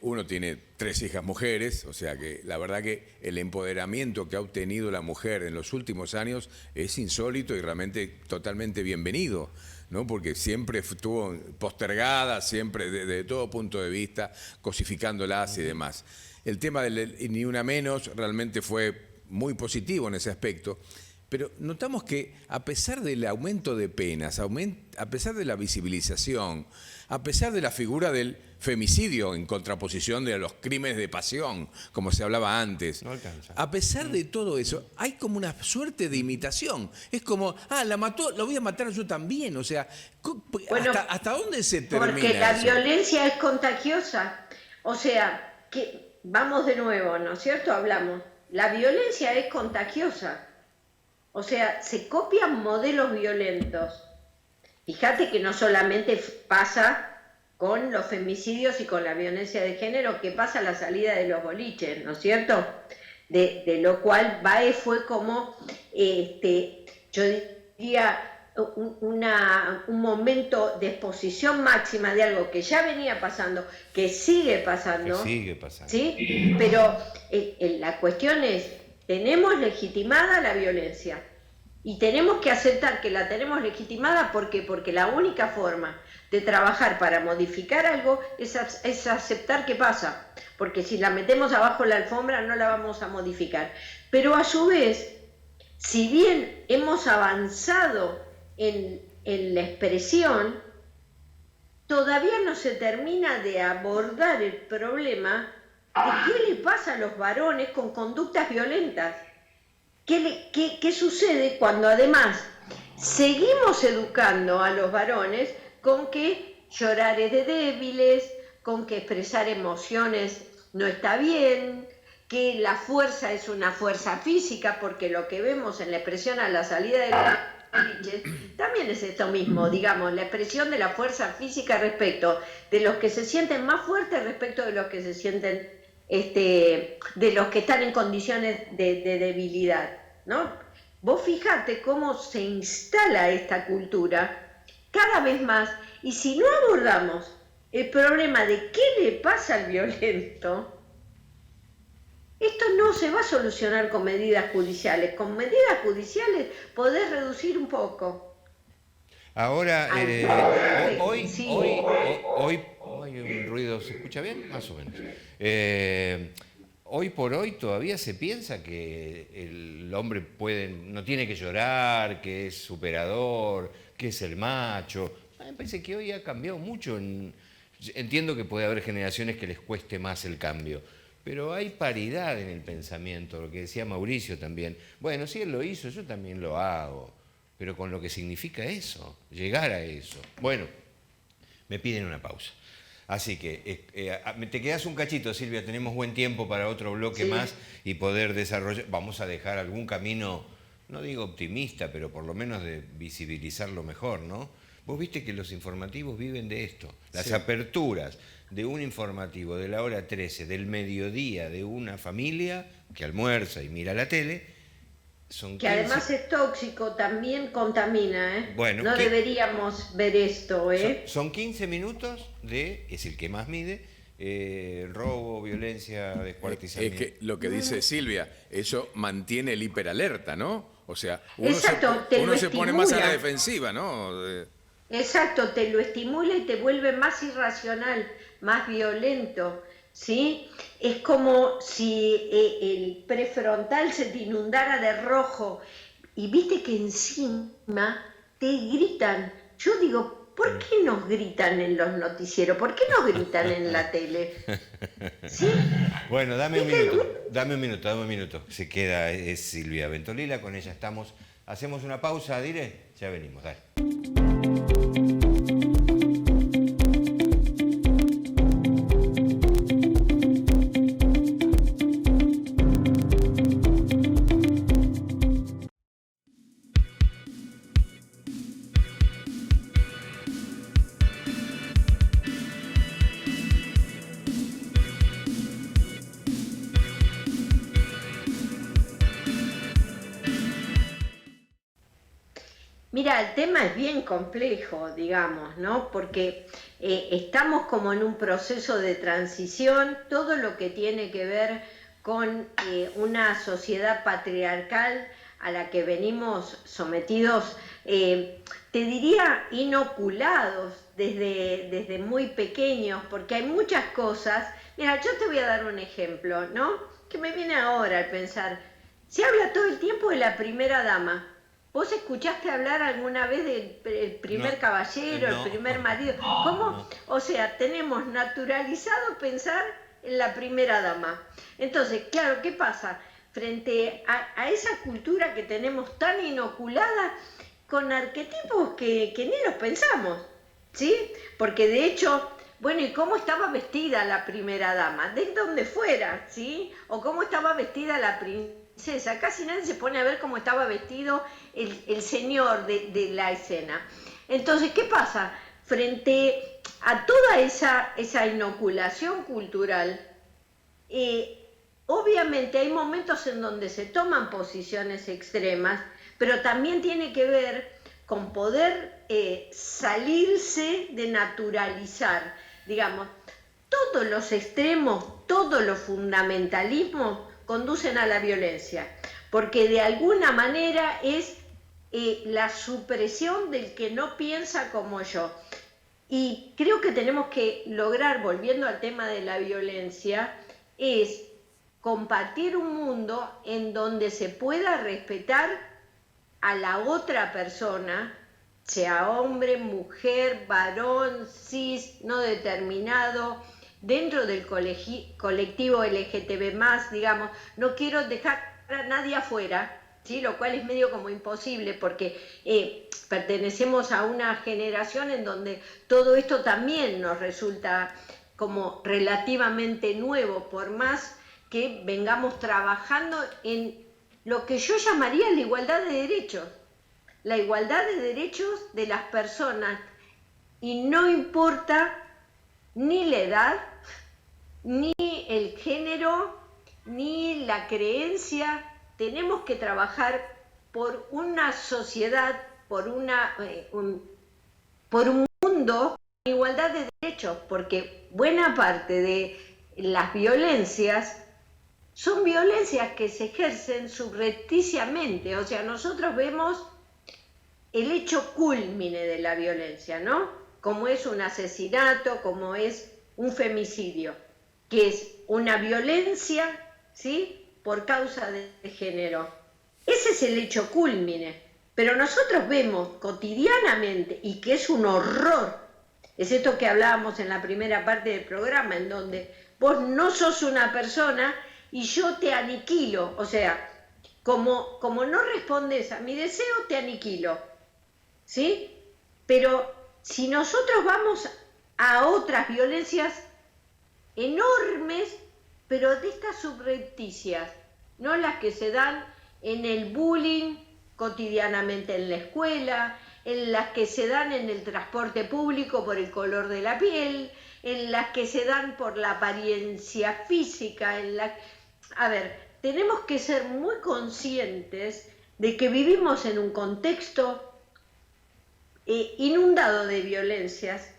uno tiene 3 hijas mujeres, o sea que la verdad que el empoderamiento que ha obtenido la mujer en los últimos años es insólito y realmente totalmente bienvenido, ¿no? Porque siempre estuvo postergada, siempre desde todo punto de vista, cosificándolas y demás. El tema del Ni Una Menos realmente fue muy positivo en ese aspecto. Pero notamos que a pesar del aumento de penas, a pesar de la visibilización, a pesar de la figura del femicidio en contraposición de los crímenes de pasión, como se hablaba antes, No alcanza. a pesar de todo eso, hay como una suerte de imitación. Es como, la mató, lo voy a matar yo también. O sea, Bueno, ¿hasta dónde se termina porque la eso? violencia es contagiosa. O sea, que vamos de nuevo, ¿no es cierto? Hablamos. La violencia es contagiosa. O sea, se copian modelos violentos. Fíjate que no solamente pasa con los femicidios y con la violencia de género, que pasa a la salida de los boliches, ¿no es cierto? De lo cual Bae fue como, yo diría, un momento de exposición máxima de algo que ya venía pasando, que sigue pasando. Que sigue pasando. ¿Sí? Pero la cuestión es, tenemos legitimada la violencia y tenemos que aceptar que la tenemos legitimada. ¿Por qué? Porque la única forma de trabajar para modificar algo es aceptar que pasa, porque si la metemos abajo de la alfombra no la vamos a modificar. Pero a su vez, si bien hemos avanzado en la expresión, todavía no se termina de abordar el problema de qué le pasa a los varones con conductas violentas. ¿Qué sucede cuando además seguimos educando a los varones con que llorar es de débiles, con que expresar emociones no está bien, que la fuerza es una fuerza física, porque lo que vemos en la expresión a la salida de los boliches también es esto mismo, digamos, la expresión de la fuerza física respecto de los que se sienten más fuertes respecto de los que se sienten de los que están en condiciones de debilidad, ¿no? Vos fijate cómo se instala esta cultura cada vez más, y si no abordamos el problema de qué le pasa al violento, esto no se va a solucionar con medidas judiciales. Con medidas judiciales podés reducir un poco. Ahora, hoy, Sí. hoy hay un ruido, ¿se escucha bien? Más o menos. Hoy por hoy todavía se piensa que el hombre no tiene que llorar, que es superador, que es el macho. Me parece que hoy ha cambiado mucho. Entiendo que puede haber generaciones que les cueste más el cambio, pero hay paridad en el pensamiento, lo que decía Mauricio también. Bueno, si él lo hizo, yo también lo hago, pero con lo que significa eso, llegar a eso. Bueno, me piden una pausa. Así que te quedas un cachito, Silvia, tenemos buen tiempo para otro bloque más y poder desarrollar. Vamos a dejar algún camino no digo optimista, pero por lo menos de visibilizarlo mejor, ¿no? Vos viste que los informativos viven de esto. Las aperturas de un informativo de la hora 13, del mediodía de una familia que almuerza y mira la tele, son 15... Que además es tóxico, también contamina, ¿eh? Bueno, no deberíamos ver esto, ¿eh? Son 15 minutos es el que más mide, robo, violencia, descuartizamiento. Es que lo que dice Silvia, eso mantiene el hiperalerta, ¿no? O sea, uno se pone más a la defensiva, ¿no? Exacto, te lo estimula y te vuelve más irracional, más violento, ¿sí? Es como si el prefrontal se te inundara de rojo y viste que encima te gritan. Yo digo, ¿por qué nos gritan en los noticieros? ¿Por qué nos gritan en la tele? ¿Sí? Bueno, dame un minuto. Se queda, es Silvia Ventolila, con ella estamos. Hacemos una pausa, Dire, ya venimos, dale. Mira, el tema es bien complejo, digamos, ¿no? Porque estamos como en un proceso de transición, todo lo que tiene que ver con una sociedad patriarcal a la que venimos sometidos, te diría inoculados desde muy pequeños, porque hay muchas cosas. Mira, yo te voy a dar un ejemplo, ¿no? Que me viene ahora al pensar. Se habla todo el tiempo de la primera dama. ¿Vos escuchaste hablar alguna vez del primer caballero, el primer marido? ¿Cómo? No. O sea, tenemos naturalizado pensar en la primera dama. Entonces, claro, ¿qué pasa? Frente a esa cultura que tenemos tan inoculada, con arquetipos que ni los pensamos, ¿sí? Porque de hecho, bueno, ¿y cómo estaba vestida la primera dama? De donde fuera, ¿sí? O cómo estaba vestida la princesa. Casi nadie se pone a ver cómo estaba vestido el señor de la escena. Entonces, ¿qué pasa? Frente a toda esa inoculación cultural, obviamente hay momentos en donde se toman posiciones extremas, pero también tiene que ver con poder salirse de naturalizar, digamos, todos los extremos, todos los fundamentalismos conducen a la violencia, porque de alguna manera es la supresión del que no piensa como yo. Y creo que tenemos que lograr, volviendo al tema de la violencia, es compartir un mundo en donde se pueda respetar a la otra persona, sea hombre, mujer, varón, cis, no determinado, dentro del colectivo LGTB+, digamos, no quiero dejar a nadie afuera, ¿sí? Lo cual es medio como imposible porque pertenecemos a una generación en donde todo esto también nos resulta como relativamente nuevo, por más que vengamos trabajando en lo que yo llamaría la igualdad de derechos. La igualdad de derechos de las personas, y no importa ni la edad, ni el género, ni la creencia. Tenemos que trabajar por una sociedad, por un mundo con igualdad de derechos, porque buena parte de las violencias son violencias que se ejercen subrepticiamente. O sea, nosotros vemos el hecho cúlmine de la violencia, ¿no? Como es un asesinato, como es un femicidio, que es una violencia, ¿sí?, por causa de género. Ese es el hecho cúlmine. Pero nosotros vemos cotidianamente, y que es un horror, es esto que hablábamos en la primera parte del programa, en donde vos no sos una persona y yo te aniquilo. O sea, como no respondes a mi deseo, te aniquilo, ¿sí? Pero si nosotros vamos a otras violencias enormes, pero de estas subrepticias, no las que se dan en el bullying cotidianamente en la escuela, en las que se dan en el transporte público por el color de la piel, en las que se dan por la apariencia física. A ver, tenemos que ser muy conscientes de que vivimos en un contexto inundado de violencias,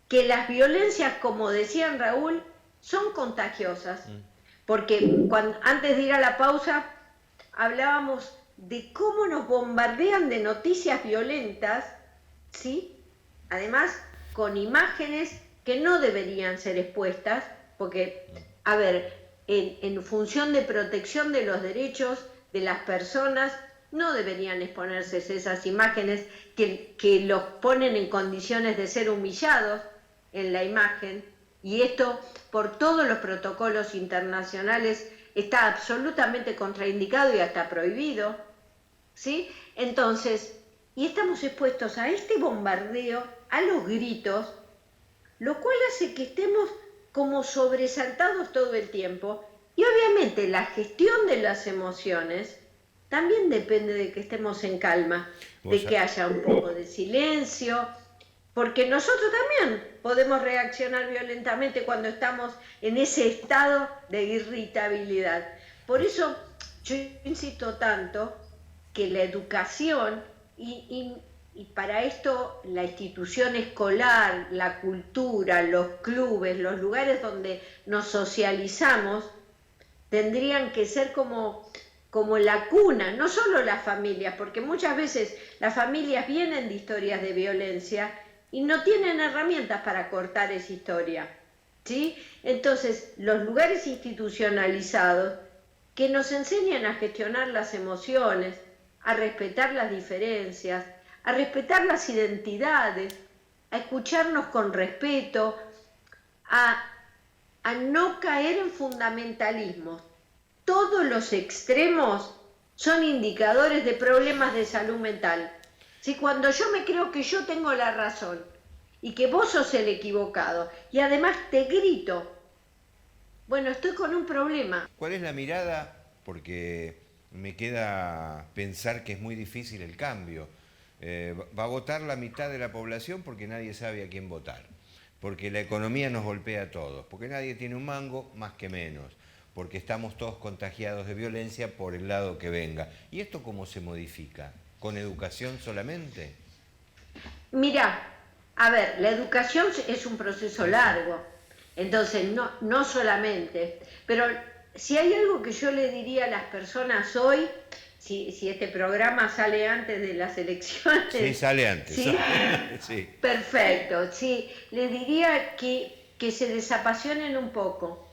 que las violencias, como decían Raúl, son contagiosas. Porque antes de ir a la pausa hablábamos de cómo nos bombardean de noticias violentas, ¿sí? Además, con imágenes que no deberían ser expuestas, porque, a ver, en función de protección de los derechos de las personas, no deberían exponerse esas imágenes que los ponen en condiciones de ser humillados en la imagen, y esto, por todos los protocolos internacionales, está absolutamente contraindicado y hasta prohibido, ¿sí? Entonces, y estamos expuestos a este bombardeo, a los gritos, lo cual hace que estemos como sobresaltados todo el tiempo, y obviamente la gestión de las emociones también depende de que estemos en calma, de que haya un poco de silencio, porque nosotros también podemos reaccionar violentamente cuando estamos en ese estado de irritabilidad. Por eso yo insisto tanto que la educación, y para esto la institución escolar, la cultura, los clubes, los lugares donde nos socializamos, tendrían que ser como la cuna, no solo las familias, porque muchas veces las familias vienen de historias de violencia y no tienen herramientas para cortar esa historia, ¿sí? Entonces, los lugares institucionalizados que nos enseñan a gestionar las emociones, a respetar las diferencias, a respetar las identidades, a escucharnos con respeto, a no caer en fundamentalismos. Todos los extremos son indicadores de problemas de salud mental. Si cuando yo me creo que yo tengo la razón y que vos sos el equivocado y además te grito, bueno, estoy con un problema. ¿Cuál es la mirada? Porque me queda pensar que es muy difícil el cambio. Va a votar la mitad de la población porque nadie sabe a quién votar. Porque la economía nos golpea a todos. Porque nadie tiene un mango más que menos. Porque estamos todos contagiados de violencia por el lado que venga. ¿Y esto cómo se modifica? ¿Con educación solamente? Mira, a ver, la educación es un proceso largo, entonces no solamente, pero si hay algo que yo le diría a las personas hoy, si este programa sale antes de las elecciones... Sí, sale antes. ¿Sí? Sí. Perfecto, sí, les diría que se desapasionen un poco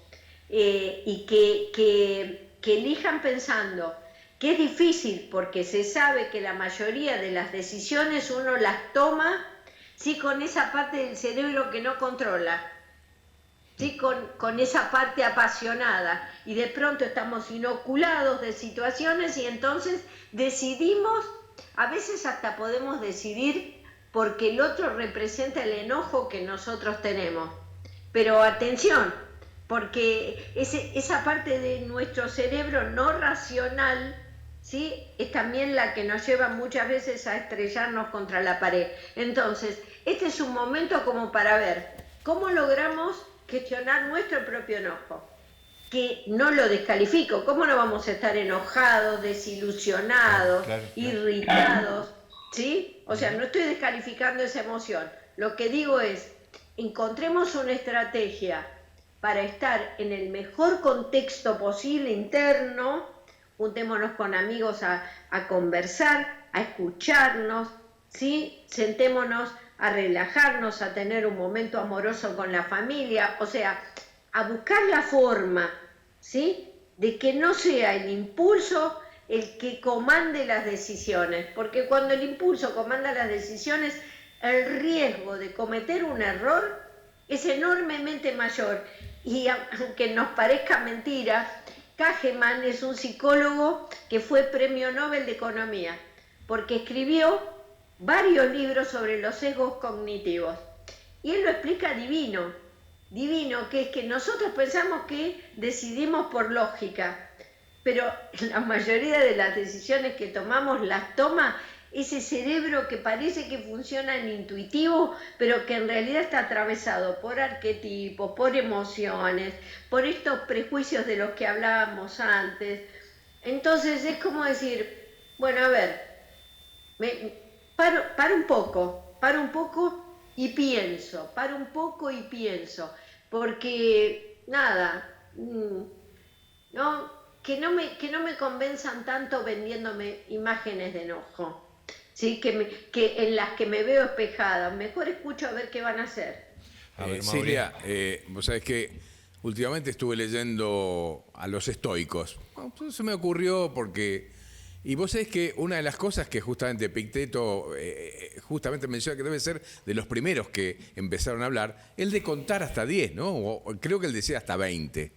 y que elijan pensando que es difícil porque se sabe que la mayoría de las decisiones uno las toma, sí, con esa parte del cerebro que no controla, sí, con esa parte apasionada, y de pronto estamos inoculados de situaciones y entonces decidimos, a veces hasta podemos decidir porque el otro representa el enojo que nosotros tenemos. Pero atención, porque esa parte de nuestro cerebro no racional, ¿sí?, es también la que nos lleva muchas veces a estrellarnos contra la pared. Entonces, este es un momento como para ver cómo logramos gestionar nuestro propio enojo, que no lo descalifico. ¿Cómo no vamos a estar enojados, desilusionados, claro. Irritados? ¿Sí? O sea, no estoy descalificando esa emoción. Lo que digo es, encontremos una estrategia para estar en el mejor contexto posible interno. Juntémonos con amigos a conversar, a escucharnos, ¿sí? Sentémonos a relajarnos, a tener un momento amoroso con la familia, o sea, a buscar la forma, ¿sí?, de que no sea el impulso el que comande las decisiones, porque cuando el impulso comanda las decisiones, el riesgo de cometer un error es enormemente mayor. Y aunque nos parezca mentira, Kahneman es un psicólogo que fue premio Nobel de Economía, porque escribió varios libros sobre los sesgos cognitivos. Y él lo explica divino, que es que nosotros pensamos que decidimos por lógica, pero la mayoría de las decisiones que tomamos las toma ese cerebro que parece que funciona en intuitivo, pero que en realidad está atravesado por arquetipos, por emociones, por estos prejuicios de los que hablábamos antes. Entonces es como decir, bueno, a ver, paro un poco y pienso, porque nada, ¿no? Que no me convenzan tanto vendiéndome imágenes de enojo. ¿Sí? Que en las que me veo espejada. Mejor escucho a ver qué van a hacer. Silvia, vos sabés que últimamente estuve leyendo a los estoicos. Bueno, se me ocurrió porque... Y vos sabés que una de las cosas que justamente Epicteto justamente menciona que debe ser de los primeros que empezaron a hablar, el de contar hasta 10, ¿no? O creo que él decía hasta 20,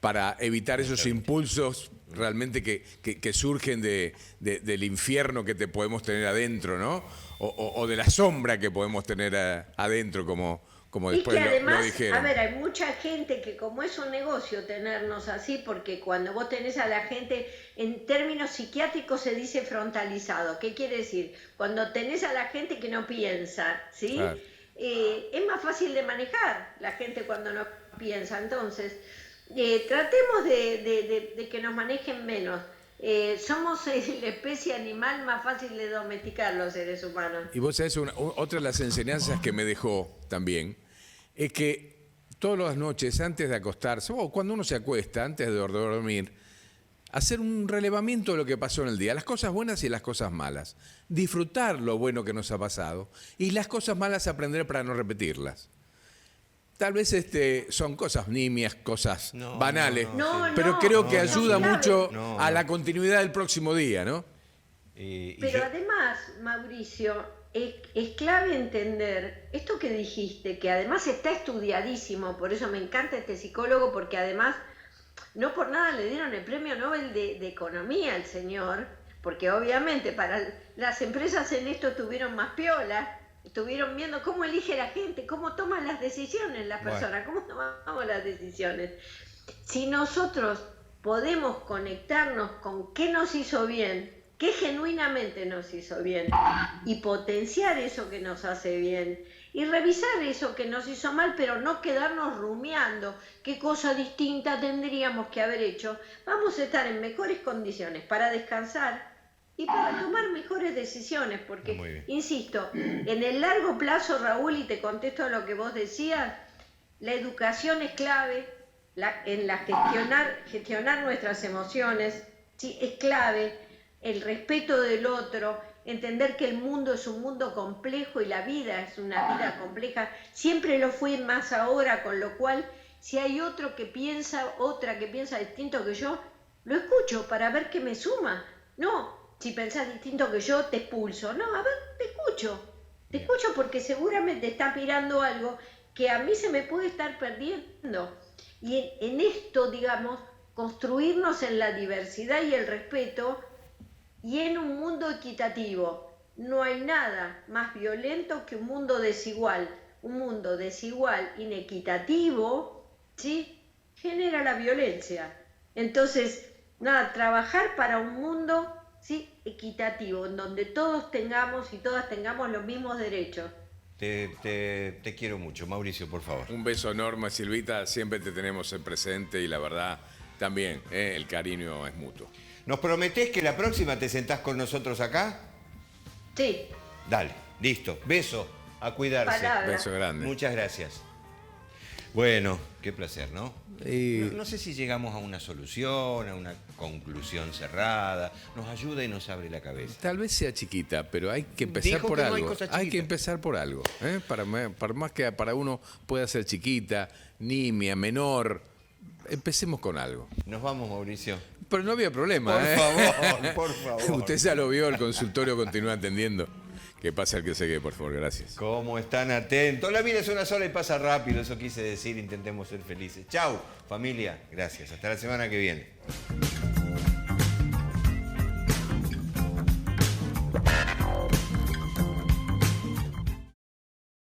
para evitar esos impulsos realmente que surgen del infierno que te podemos tener adentro, ¿no? O de la sombra que podemos tener adentro, como después además, lo dijeron. A ver, hay mucha gente que como es un negocio tenernos así, porque cuando vos tenés a la gente, en términos psiquiátricos se dice frontalizado. ¿Qué quiere decir? Cuando tenés a la gente que no piensa, ¿sí? Claro. Es más fácil de manejar la gente cuando no piensa. Entonces, tratemos de que nos manejen menos. Somos la especie animal más fácil de domesticar, los seres humanos. Y vos sabés, otra de las enseñanzas que me dejó también es que todas las noches antes de acostarse, o cuando uno se acuesta, antes de dormir, hacer un relevamiento de lo que pasó en el día, las cosas buenas y las cosas malas. Disfrutar lo bueno que nos ha pasado y las cosas malas aprender para no repetirlas. Tal vez son cosas nimias, cosas banales, pero creo que ayuda mucho a la continuidad del próximo día, ¿no? Pero además, Mauricio, es clave entender esto que dijiste, que además está estudiadísimo, por eso me encanta este psicólogo, porque además no por nada le dieron el premio Nobel de Economía al señor, porque obviamente para las empresas en esto estuvieron más piola. Estuvieron viendo cómo elige la gente, cómo toman las decisiones las personas, cómo tomamos las decisiones. Si nosotros podemos conectarnos con qué nos hizo bien, qué genuinamente nos hizo bien, y potenciar eso que nos hace bien, y revisar eso que nos hizo mal, pero no quedarnos rumiando qué cosa distinta tendríamos que haber hecho, vamos a estar en mejores condiciones para descansar y para tomar mejores decisiones, porque, insisto, en el largo plazo, Raúl, y te contesto a lo que vos decías, la educación es clave, gestionar nuestras emociones, ¿sí? Es clave, el respeto del otro, entender que el mundo es un mundo complejo y la vida es una vida compleja, siempre lo fue más ahora, con lo cual, si hay otra que piensa distinto que yo, lo escucho para ver qué me suma, no. Si pensás distinto que yo, te expulso. No, a ver, te escucho porque seguramente estás mirando algo que a mí se me puede estar perdiendo. Y en esto, digamos, construirnos en la diversidad y el respeto y en un mundo equitativo. No hay nada más violento que un mundo desigual. Un mundo desigual, inequitativo, ¿sí? Genera la violencia. Entonces, nada, trabajar para un mundo, ¿sí?, equitativo, en donde todos tengamos y todas tengamos los mismos derechos. Te quiero mucho. Mauricio, por favor. Un beso enorme, Silvita. Siempre te tenemos en presente y la verdad también, el cariño es mutuo. ¿Nos prometés que la próxima te sentás con nosotros acá? Sí. Dale, listo. Beso, a cuidarse. Palabra. Beso grande. Muchas gracias. Bueno, qué placer, ¿no? No sé si llegamos a una solución, a una conclusión cerrada. Nos ayuda y nos abre la cabeza. Tal vez sea chiquita, pero hay que empezar por algo. Hay que empezar por algo. Para más que para uno pueda ser chiquita, nimia, menor, empecemos con algo. Nos vamos, Mauricio. Pero no había problema. Por favor. Usted ya lo vio, el consultorio continúa atendiendo. Que pase el que se quede, por favor, gracias. ¿Cómo están atentos? La vida es una sola y pasa rápido, eso quise decir, intentemos ser felices. Chau, familia, gracias. Hasta la semana que viene.